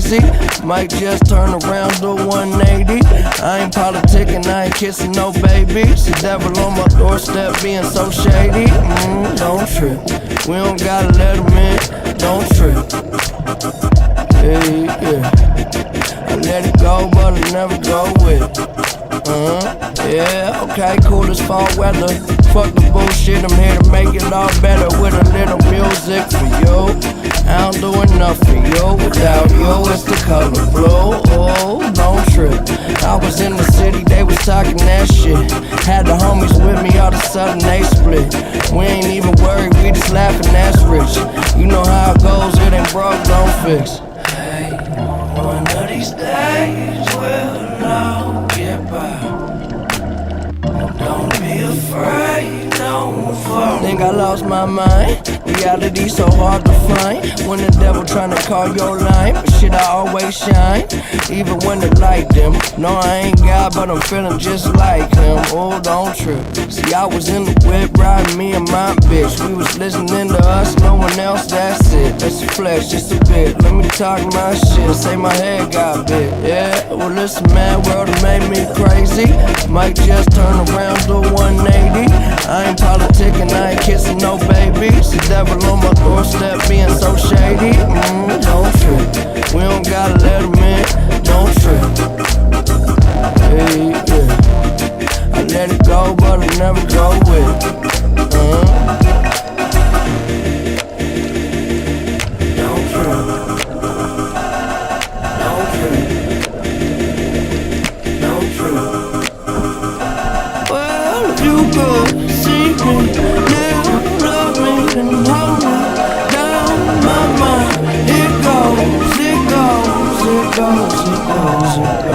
crazy. Might just turn around, do 180. I ain't politicking, I ain't kissing no babies. The devil on my doorstep being so shady. Don't trip, we don't gotta let him in. Don't trip. Yeah. I let it go, but I never go with it. Yeah, okay, cool as fall weather. Fuck the bullshit, I'm here to make it all better with a little music for you. I don't do enough for you. Without you, it's the color blue. Oh, don't trip. I was in the city, they was talking that shit. Had the homies with me, all of a sudden they split. We ain't even worried, we just laughing, that's rich. You know how it goes, it ain't broke, don't fix. Hey, one of these days we'll all get by. Don't be afraid, don't fall. Think I lost my mind. Reality so hard to find. When the devil tryna call your line, but shit, I always shine. Even when the light dim. No, I ain't God, but I'm feeling just like him. Oh, don't trip. See, I was in the whip, riding me and my bitch. We was listening to us, no one else, that's it. That's the flesh, just a bit. Let me talk my shit, say my head got bit. Yeah, well listen man, world it made me crazy. Might just turn around, do 180. I ain't politicking, I ain't kissing no babies. The devil on my doorstep being so shady. Don't trip, we don't gotta let him in. Don't trip. Yeah. I let it go, but I never go with it. Don't trip. Don't trip. Don't trip. Well, if you could see me now, love me and hold me down my mind. It goes.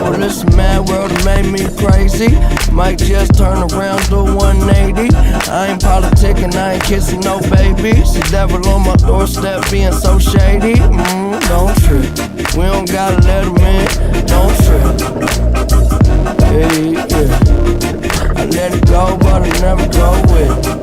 Well, listen, man, world it made me crazy. Might just turn around, do 180. I ain't politicking, I ain't kissing no babies. The devil on my doorstep being so shady. Don't trip, we don't gotta let him in. Don't trip. Yeah. I let it go, but I never go with it.